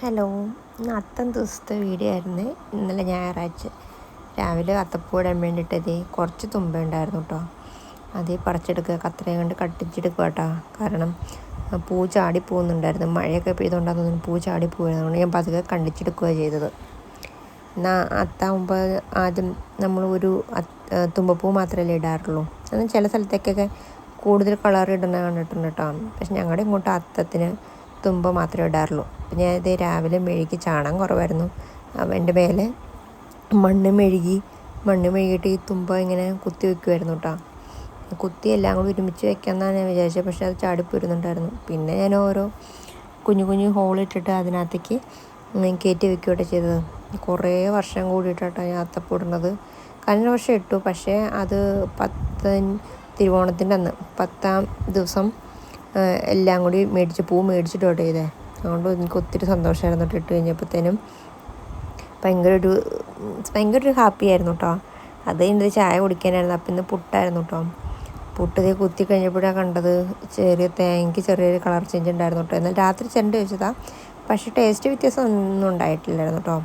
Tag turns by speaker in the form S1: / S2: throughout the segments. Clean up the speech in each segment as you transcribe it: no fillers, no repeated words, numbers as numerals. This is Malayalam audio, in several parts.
S1: ഹലോ, ഇന്ന് അത്തം ദിവസത്തെ വീഡിയോ ആയിരുന്നു. ഇന്നലെ ഞായറാഴ്ച രാവിലെ അത്തപ്പൂ ഇടാൻ വേണ്ടിയിട്ട് കുറച്ച് തുമ്പ ഉണ്ടായിരുന്നു കേട്ടോ. അതേ പറിച്ചെടുക്കുക, കത്രയും കൊണ്ട് കട്ടിച്ചെടുക്കുക കേട്ടോ. കാരണം പൂ ചാടി പോകുന്നുണ്ടായിരുന്നു. മഴയൊക്കെ പെയ്തുകൊണ്ടാകുന്നു പൂ ചാടി പോകുന്നത്. അതുകൊണ്ട് ഞാൻ പതുക്കെ കണ്ടിച്ചെടുക്കുക ചെയ്തത്. എന്നാൽ അത്താകുമ്പോൾ ആദ്യം നമ്മൾ ഒരു തുമ്പപ്പൂ മാത്രമല്ലേ ഇടാറുള്ളൂ. എന്നാൽ ചില സ്ഥലത്തേക്കൊക്കെ കൂടുതൽ കളർ ഇടുന്ന കണ്ടിട്ടുണ്ട് കേട്ടോ. പക്ഷെ ഞങ്ങളുടെ ഇങ്ങോട്ട് അത്തത്തിന് തുമ്പ മാത്രമേ ഇടാറുള്ളൂ. അപ്പം ഞാനിത് രാവിലെ മെഴുകി, ചാണകം കുറവായിരുന്നു, എൻ്റെ മേലെ മണ്ണ് മെഴുകിയിട്ട് ഈ തുമ്പ ഇങ്ങനെ കുത്തി വയ്ക്കുമായിരുന്നു കേട്ടോ. കുത്തി എല്ലാം കൂടി ഒരുമിച്ച് വെക്കാമെന്നാണ് ഞാൻ വിചാരിച്ചത്. പക്ഷേ അത് ചാടിപ്പോരുന്നുണ്ടായിരുന്നു. പിന്നെ ഞാൻ ഓരോ കുഞ്ഞു ഹോളിട്ടിട്ട് അതിനകത്തേക്ക് കയറ്റി വെക്കുകയോട്ടെ ചെയ്തത്. കുറേ വർഷം കൂടിയിട്ടാട്ടോ ഞാൻ അത്തപ്പൂടുന്നത്. കഴിഞ്ഞ വർഷം ഇട്ടു, പക്ഷേ അത് തിരുവോണത്തിൻ്റെ അന്ന് 10-ാം ദിവസം എല്ലാം കൂടി പൂ മേടിച്ചിട്ടോട്ടെ ചെയ്തേ. അതുകൊണ്ട് എനിക്ക് ഒത്തിരി സന്തോഷമായിരുന്നു കേട്ടോ. ഇട്ട് കഴിഞ്ഞപ്പോഴത്തേനും ഭയങ്കര ഒരു ഹാപ്പി ആയിരുന്നു കേട്ടോ. അത് കഴിഞ്ഞിട്ട് ചായ കുടിക്കാനായിരുന്നു. അപ്പം ഇന്ന് പുട്ടായിരുന്നു കേട്ടോ. പുട്ട് കുത്തി കഴിഞ്ഞപ്പോഴാണ് കണ്ടത് തേങ്ങയ്ക്ക് ചെറിയൊരു കളർ ചേഞ്ച് ഉണ്ടായിരുന്നു കേട്ടോ. എന്നാൽ രാത്രി ചെണ്ട് വെച്ചതാണ്, പക്ഷേ ടേസ്റ്റ് വ്യത്യാസം ഒന്നും ഉണ്ടായിട്ടില്ലായിരുന്നു കേട്ടോ.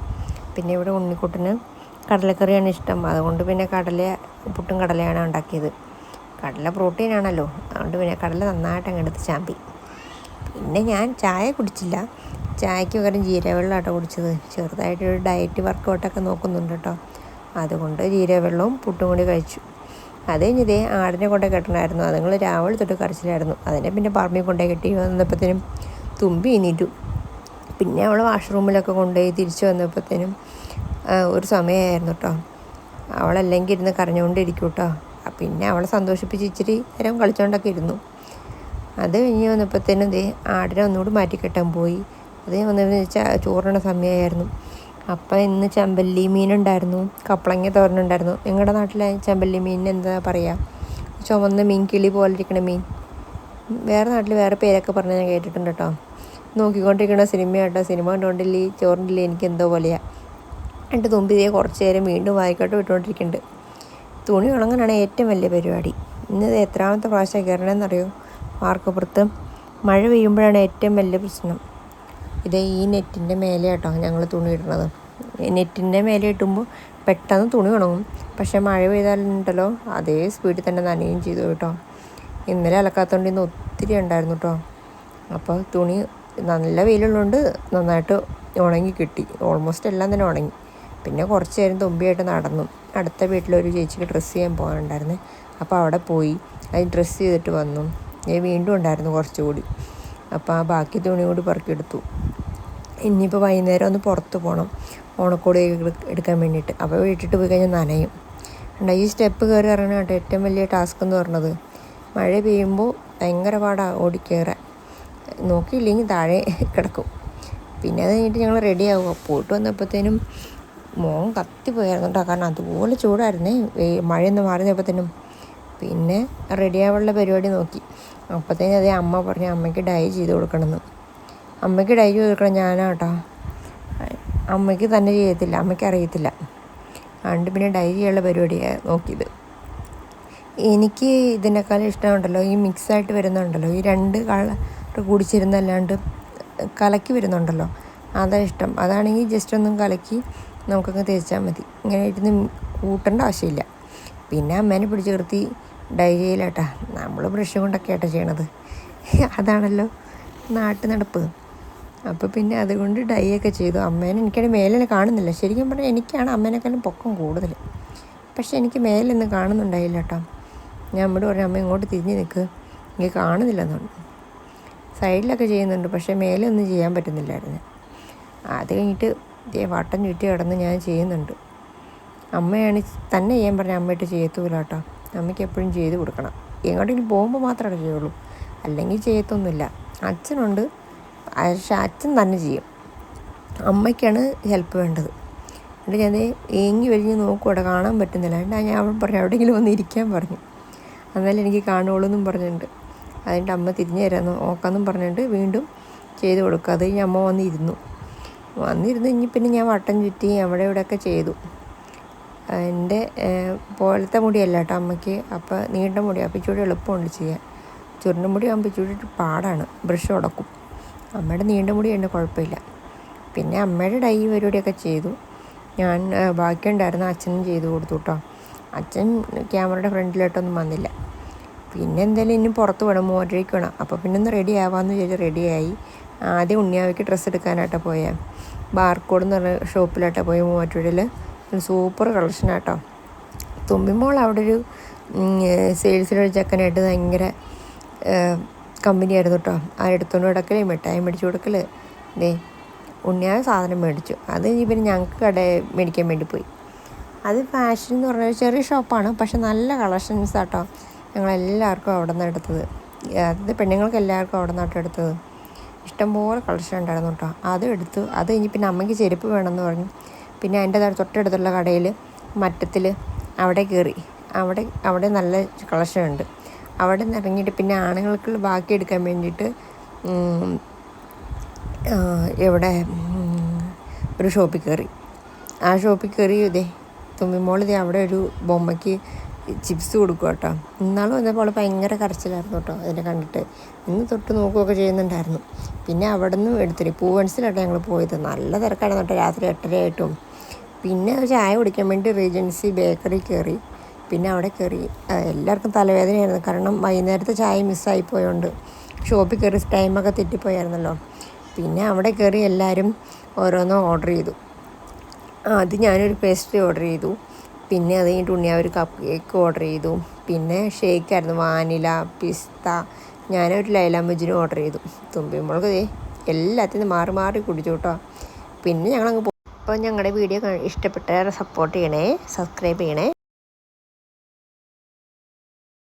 S1: പിന്നെ ഇവിടെ ഉണ്ണിക്കുട്ടന് കടലക്കറിയാണ് ഇഷ്ടം. അതുകൊണ്ട് പിന്നെ പുട്ടും കടലയാണ് ഉണ്ടാക്കിയത്. കടല പ്രോട്ടീനാണല്ലോ, അതുകൊണ്ട് പിന്നെ കടല നന്നായിട്ട് അങ്ങെടുത്ത് ചാമ്പി. പിന്നെ ഞാൻ ചായ കുടിച്ചില്ല. ചായക്ക് പകരം ജീരകവെള്ളമാട്ടോ കുടിച്ചത്. ചെറുതായിട്ടൊരു ഡയറ്റ് വർക്കൗട്ടൊക്കെ നോക്കുന്നുണ്ട് കേട്ടോ. അതുകൊണ്ട് ജീരകവെള്ളവും പുട്ടും കൂടി കഴിച്ചു. അത് കഴിഞ്ഞ് ആടിനെ കൊണ്ടേ കെട്ടണമായിരുന്നു. അതുങ്ങൾ രാവിലെ തൊട്ട് കരച്ചിലായിരുന്നു. അതിനെ പിന്നെ പറമ്പിൽ കൊണ്ടേ കെട്ടി വന്നപ്പോഴത്തേനും തുമ്പി എണീറ്റു. പിന്നെ അവൾ വാഷ്റൂമിലൊക്കെ കൊണ്ടുപോയി തിരിച്ചു വന്നപ്പോഴത്തേനും ഒരു സമയമായിരുന്നു കേട്ടോ. അവളല്ലെങ്കിൽ ഇരുന്ന് കരഞ്ഞുകൊണ്ടിരിക്കും കേട്ടോ. പിന്നെ അവളെ സന്തോഷിപ്പിച്ച് ഇച്ചിരി നേരം കളിച്ചുകൊണ്ടൊക്കെ ഇരുന്നു. അത് കഴിഞ്ഞ് വന്നപ്പോഴത്തേനും ആടിനെ ഒന്നുകൂടി മാറ്റിക്കെട്ടാൻ പോയി. അത് വന്നതെന്ന് വെച്ചാൽ ചോറിന സമയമായിരുന്നു. അപ്പം ഇന്ന് ചെമ്പല്ലി മീനുണ്ടായിരുന്നു, കപ്പളങ്ങ തോരനുണ്ടായിരുന്നു. നിങ്ങളുടെ നാട്ടിലെ ചെമ്പല്ലി മീനിന് എന്താ പറയുക? ചുവന്ന മീൻ, കിളി പോലെ ഇരിക്കണ മീൻ. വേറെ നാട്ടിൽ വേറെ പേരൊക്കെ പറഞ്ഞ് ഞാൻ കേട്ടിട്ടുണ്ട് കേട്ടോ. നോക്കിക്കൊണ്ടിരിക്കണ സിനിമയാട്ടോ. സിനിമ കണ്ടുകൊണ്ടില്ലേ ചോറിൻ്റെ എനിക്ക് എന്തോ പോലെയാണ്. എന്നിട്ട് തുമ്പി കുറച്ച് നേരം വീണ്ടും വായിക്കോട്ട് വിട്ടുകൊണ്ടിരിക്കുന്നുണ്ട്. തുണി ഉണങ്ങാനാണ് ഏറ്റവും വലിയ പരിപാടി. ഇന്ന് എത്രാമത്തെ പ്രാവശ്യം കയറണമെന്നറിയോ? വാർക്കപ്പുറത്ത് മഴ പെയ്യുമ്പോഴാണ് ഏറ്റവും വലിയ പ്രശ്നം. ഈ നെറ്റിൻ്റെ മേലെ കേട്ടോ ഞങ്ങൾ തുണി ഇടുന്നത്. നെറ്റിൻ്റെ മേലെ ഇട്ടുമ്പോൾ പെട്ടെന്ന് തുണി ഉണങ്ങും. പക്ഷേ മഴ പെയ്താലുണ്ടല്ലോ അതേ സ്പീഡിൽ തന്നെ നനയും ചെയ്തു കേട്ടോ. ഇന്നലെ അലക്കാത്തതുകൊണ്ട് ഇന്ന് ഒത്തിരി ഉണ്ടായിരുന്നു കേട്ടോ. അപ്പോൾ തുണി നല്ല വെയിലുള്ളതുകൊണ്ട് നന്നായിട്ട് ഉണങ്ങി കിട്ടി. ഓൾമോസ്റ്റ് എല്ലാം തന്നെ ഉണങ്ങി. പിന്നെ കുറച്ച് നേരം തുമ്പിയായിട്ട് നടന്നു. അടുത്ത വീട്ടിലൊരു ചേച്ചിക്ക് ഡ്രസ്സ് ചെയ്യാൻ പോകാനുണ്ടായിരുന്നു. അപ്പോൾ അവിടെ പോയി അത് ഡ്രസ്സ് ചെയ്തിട്ട് വന്നു. വീണ്ടും ഉണ്ടായിരുന്നു കുറച്ചുകൂടി. അപ്പോൾ ആ ബാക്കി തുണി കൂടി പറക്കിയെടുത്തു. ഇനിയിപ്പോൾ വൈകുന്നേരം ഒന്ന് പുറത്ത് പോകണം ഓണക്കോടി എടുക്കാൻ വേണ്ടിയിട്ട്. അപ്പോൾ വീട്ടിട്ട് പോയി കഴിഞ്ഞാൽ നനയും. ഈ സ്റ്റെപ്പ് കയറി ഇറങ്ങണം കേട്ടോ ഏറ്റവും വലിയ ടാസ്ക് എന്ന് പറഞ്ഞത്. മഴ പെയ്യുമ്പോൾ ഭയങ്കര പാടാണ് ഓടിക്കയറാൻ. നോക്കിയില്ലെങ്കിൽ താഴെ കിടക്കും. പിന്നെ അത് കഴിഞ്ഞിട്ട് ഞങ്ങൾ റെഡിയാവുക. പോയിട്ട് വന്നപ്പോഴത്തേനും മോൻ കത്തിപ്പോയായിരുന്നു കേട്ടോ. കാരണം അതുപോലെ ചൂടായിരുന്നേ മഴയൊന്ന് മാറിയപ്പോഴത്തേനും. പിന്നെ റെഡിയാവാനുള്ള പരിപാടി നോക്കി. അപ്പോഴത്തേനും അമ്മ പറഞ്ഞു അമ്മയ്ക്ക് ഡൈ ചെയ്ത് കൊടുക്കണമെന്ന്. അമ്മയ്ക്ക് ഡൈ ചെയ്ത് കൊടുക്കണം ഞാനാട്ടോ. അമ്മയ്ക്ക് തന്നെ ചെയ്യത്തില്ല, അമ്മയ്ക്ക് അറിയത്തില്ല. അതുകൊണ്ട് പിന്നെ ഡൈ ചെയ്യാനുള്ള പരിപാടിയാണ് നോക്കിയത്. എനിക്ക് ഇതിനേക്കാളും ഇഷ്ടമുണ്ടല്ലോ ഈ മിക്സായിട്ട് വരുന്നുണ്ടല്ലോ, ഈ 2 കളർ കൂടിച്ചിരുന്നല്ലാണ്ട് കലക്കി വരുന്നുണ്ടല്ലോ, അതാണ് ഇഷ്ടം. അതാണെങ്കിൽ ജസ്റ്റ് ഒന്നും കലക്കി നമുക്കങ്ങ് തേച്ചാൽ മതി. ഇങ്ങനെ ഇരുന്ന് കൂട്ടേണ്ട ആവശ്യമില്ല. പിന്നെ അമ്മേനെ പിടിച്ച് നിർത്തി ഡൈ ചെയ്യലേട്ടാ. നമ്മൾ ബ്രഷ് കൊണ്ടൊക്കെ ആട്ടോ ചെയ്യണത്. അതാണല്ലോ നാട്ടു നടപ്പ്. അപ്പോൾ പിന്നെ അതുകൊണ്ട് ഡൈ ഒക്കെ ചെയ്തു. അമ്മേനെ എനിക്കത് മേലെ കാണുന്നില്ല. ശരിക്കും പറഞ്ഞാൽ എനിക്കാണ് അമ്മേനെക്കാളും പൊക്കം കൂടുതൽ. പക്ഷേ എനിക്ക് മേലൊന്നും കാണുന്നുണ്ടായില്ല കേട്ടോ. ഞാൻ അമ്മയോട് പറഞ്ഞു അമ്മ ഇങ്ങോട്ട് തിരിഞ്ഞ് നിൽക്ക്, എനിക്ക് കാണുന്നില്ലെന്ന് പറഞ്ഞു. സൈഡിലൊക്കെ ചെയ്യുന്നുണ്ട്, പക്ഷേ മേലെ ഒന്നും ചെയ്യാൻ പറ്റുന്നില്ലായിരുന്നു. അത് കഴിഞ്ഞിട്ട് വട്ടം ചുറ്റി കിടന്ന് ഞാൻ ചെയ്യുന്നുണ്ട്. അമ്മയാണ് തന്നെ ചെയ്യാൻ പറഞ്ഞാൽ അമ്മയിട്ട് ചെയ്യത്തൂല കേട്ടോ. അമ്മയ്ക്ക് എപ്പോഴും ചെയ്ത് കൊടുക്കണം. എങ്ങോട്ടെങ്കിലും പോകുമ്പോൾ മാത്രമേ ചെയ്യുള്ളൂ, അല്ലെങ്കിൽ ചെയ്യത്തൊന്നുമില്ല. അച്ഛനുണ്ട്, പക്ഷേ അച്ഛൻ തന്നെ ചെയ്യും. അമ്മയ്ക്കാണ് ഹെൽപ്പ് വേണ്ടത്. എന്നിട്ട് ഞാൻ ഏങ്ങി വലിഞ്ഞ് നോക്കൂടെ, കാണാൻ പറ്റുന്നില്ല. എന്നിട്ട് ഞാൻ അവൾ പറഞ്ഞു എവിടെയെങ്കിലും വന്ന് ഇരിക്കാൻ പറഞ്ഞു. എന്നാലും എനിക്ക് കാണുള്ളൂ എന്നും പറഞ്ഞിട്ടുണ്ട്. അതിൻ്റെ അമ്മ തിരിഞ്ഞു തരാൻ നോക്കാമെന്നും പറഞ്ഞിട്ട് വീണ്ടും ചെയ്ത് കൊടുക്കുക. അത് കഴിഞ്ഞ് അമ്മ വന്നിരുന്നു. ഇനി പിന്നെ ഞാൻ വട്ടം ചുറ്റി അവിടെ ഇവിടെയൊക്കെ ചെയ്തു. എൻ്റെ പോലത്തെ മുടിയല്ല കേട്ടോ അമ്മയ്ക്ക്. അപ്പോൾ നീണ്ട മുടിയാണ്, അപ്പോൾ ഇച്ചിരി എളുപ്പമുണ്ട് ചെയ്യാൻ. ചുരുണ്ട മുടി ആകുമ്പോൾ ഇച്ചിരി പാടാണ്, ബ്രഷ് ഉടക്കും. അമ്മയുടെ നീണ്ട മുടിയുണ്ട്, കുഴപ്പമില്ല. പിന്നെ അമ്മയുടെ ഡൈ പരിപാടിയൊക്കെ ചെയ്തു. ഞാൻ ബാക്കിയുണ്ടായിരുന്ന അച്ഛനും ചെയ്തു കൊടുത്തു കേട്ടോ. അച്ഛൻ ക്യാമറയുടെ ഫ്രണ്ടിലോട്ടൊന്നും വന്നില്ല. പിന്നെ എന്തായാലും ഇനി പുറത്ത് വേണം, മോട്ടറിലേക്ക് വേണം. അപ്പോൾ പിന്നെ ഒന്ന് റെഡി ആവാമെന്ന് ചോദിച്ചാൽ റെഡിയായി. ആദ്യം ഉണ്ണിയാവയ്ക്ക് ഡ്രസ്സ് എടുക്കാനായിട്ടാണ് പോയത്. ബാർക്കോഡ് എന്ന് പറഞ്ഞ ഷോപ്പിലായിട്ടാണ് പോയി. മൂവാറ്റുപുഴയിൽ സൂപ്പർ കളക്ഷനാട്ടോ. തുമ്പിമോൾ അവിടെ ഒരു സെയിൽസിലൊരു ചെക്കനായിട്ട് ഭയങ്കര കമ്പനിയായിരുന്നു കേട്ടോ. ആരെടുത്തോണ്ട് കിടക്കൽ, മിഠായി മേടിച്ചു കൊടുക്കൽ. ഉണ്ണിയായ സാധനം മേടിച്ചു. അത് പിന്നെ ഞങ്ങൾക്ക് കട മേടിക്കാൻ വേണ്ടി പോയി. അത് ഫാഷൻ എന്ന് പറഞ്ഞാൽ ചെറിയ ഷോപ്പാണ്, പക്ഷെ നല്ല കളക്ഷൻസ് ആട്ടോ. ഞങ്ങളെല്ലാവർക്കും അവിടെ നിന്ന് എടുത്തത്. അത് പെണ്ണുങ്ങൾക്ക് എല്ലാവർക്കും അവിടെ നിന്നാട്ടോ എടുത്തത്. ഇഷ്ടംപോലെ കളക്ഷൻ ഉണ്ടായിരുന്നു കേട്ടോ. അതും എടുത്തു. അത് കഴിഞ്ഞ് പിന്നെ അമ്മയ്ക്ക് ചെരുപ്പ് വേണമെന്ന് പറഞ്ഞു. പിന്നെ അതിൻ്റെ തൊട്ടടുത്തുള്ള കടയിൽ മറ്റത്തിൽ അവിടെ കയറി. അവിടെ നല്ല കളക്ഷൻ ഉണ്ട്. അവിടെ നിന്ന് ഇറങ്ങിയിട്ട് പിന്നെ ആണുങ്ങൾക്ക് ബാക്കി എടുക്കാൻ വേണ്ടിയിട്ട് ഒരു ഷോപ്പിൽ കയറി. ആ ഷോപ്പിൽ കയറി തുമ്പിമോൾ അവിടെ ഒരു ബൊമ്മയ്ക്ക് ചിപ്സ് കൊടുക്കുക കേട്ടോ. ഇന്നാളും വന്നപ്പോൾ ഭയങ്കര കരച്ചിലായിരുന്നു കേട്ടോ അതിനെ കണ്ടിട്ട്. ഇന്ന് തൊട്ട് നോക്കുകയൊക്കെ ചെയ്യുന്നുണ്ടായിരുന്നു. പിന്നെ അവിടെ നിന്ന് എടുത്തിട്ട് പൂവൻസിലാട്ടോ ഞങ്ങൾ പോയത്. നല്ല തിരക്കായിരുന്നു കേട്ടോ, രാത്രി 8:30 ആയിട്ടും. പിന്നെ ചായ കുടിക്കാൻ വേണ്ടി റീജൻസി ബേക്കറി കയറി. പിന്നെ അവിടെ കയറി എല്ലാവർക്കും തലവേദനയായിരുന്നു. കാരണം വൈകുന്നേരത്തെ ചായ മിസ്സായി പോയതുകൊണ്ട് ഷോപ്പിൽ കയറി ടൈമൊക്കെ തെറ്റിപ്പോയായിരുന്നല്ലോ. പിന്നെ അവിടെ കയറി എല്ലാവരും ഓരോന്നോ ഓർഡർ ചെയ്തു. അത് ഞാനൊരു പേസ്ട്രി ഓർഡർ ചെയ്തു. പിന്നെ അത് കഴിഞ്ഞിട്ട് ഉണ്ണിയ ഒരു കപ്പ് കേക്ക് ഓർഡർ ചെയ്തു. പിന്നെ ഷേക്കായിരുന്നു, വാനില, പിസ്ത. ഞാനൊരു ലൈല മജ്നു ഓർഡർ ചെയ്തു. തുമ്പിമോൾക്ക് എല്ലാത്തിനും മാറി മാറി കുടിച്ചു കേട്ടോ. പിന്നെ ഞങ്ങളങ്ങ് അപ്പോൾ ഞങ്ങളുടെ വീഡിയോ ഇഷ്ടപ്പെട്ടാൽ സപ്പോർട്ട് ചെയ്യണേ, സബ്സ്ക്രൈബ് ചെയ്യണേ.